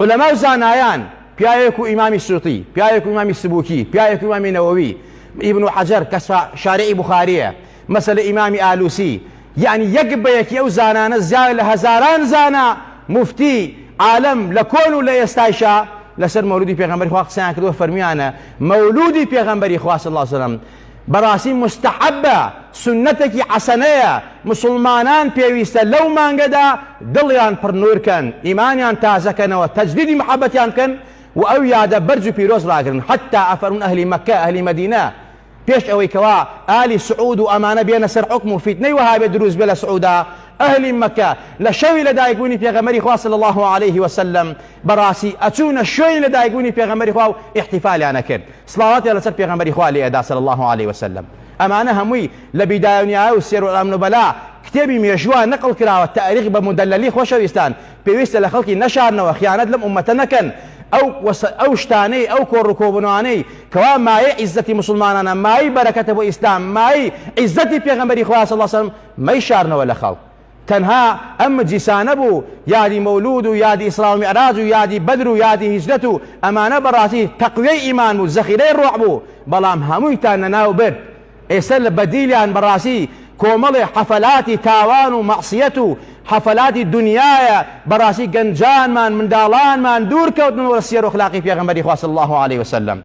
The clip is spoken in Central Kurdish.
علماء زانایان پیاوێک و ئیمامی سووطی، پیاوێک و ئیمامی سبووکی، پیاوێک و ئیمامی نەوەوی، ابن حەجەر کە شارعی بوخاریە، مەسەلە ئیمامی ئالوسی، یعنی یەک بە یەکی ئەو زانانە زیاد لە هەزاران زانا مفتی عالم لە کۆن و لە ئێستایشا لەسەر مەولودی پێغەمبەری خوا قسەیان کردووە، فەرمیانە مەولودی پێغەمبەری خوا صلی الله علیه وسلم بەڕاستی مستحەبە، سنەتێکی حەسەنەیە، مسلمانان پێویستە لەو مانگەدا دڵیان پڕنوورکەن، ئیمانیان تازەکەنەوە، تەجدیدی محەبەتیان بکەن و ئەو یادە بەرج و پیرۆز ڕاگرن. حتا ئەفەرمون ئەهلی مەکە ئەهلی مەدینە پێش ئەوەی کەوا ئالی سعود و ئەمانە بێنە سەر حکم و فیتنەی وهابێ دروست بێ لە سعودا، ئەهلی مەکە لە شەوی لەدایکبوونی پێغەمبەری خوا صلی الله عليه وسلم بەڕاستی ئەچوونە شوێنی لەدایکبوونی پێغەمبەری خوا و احتیفالیان ئەکرد، سڵاواتیان لەسەر پێغەمبەری خوا لێئەدا صلی الله عليه وسلم. ئەمانە هەمووی لە بیدایە و نیایە و سێر و ئەڵام نوبەلا کتێبی مێژووە نەقڵ کراوە، تاریخ بە مدەلەلی خۆشەویستان پێویستە لە خەڵکی نەشارنەوە، خیانەت لەم ئومەتە نەکەن، ئەو شتانەی ئەو کۆڕوکۆبنەوانەی کەوا مایە عیزەتی مسلمانانە، مای بەرەکەتە بۆ ئیسلام، مای عیزەتی پێغەمبەری خوا صلی الله علیه وسلم مەی شارنەوە لە خەڵک. تەنها ئەم مجلیسانە بوو یادی مەولود و یادی ئیسرا و میعراج و یادی بەدر و یادی هیجرەت و ئەمانە بەڕاستی تەقویەی ئیمان بوو، زەخیرەی ڕوح بوو، بەڵام هەموویتان نەناو برد. ئێستا لە بەدیلیان بەڕاستی کۆمەڵی حەفەلاتی تاوان و مەعسیەت و حەفەلاتی دنیایە، بەڕاستی گەنجانمان منداڵانمان دوور کەوتنەوە لە سێر و ئەخلاقی پێغەمبەری خوا صلی الله عليه وسلم.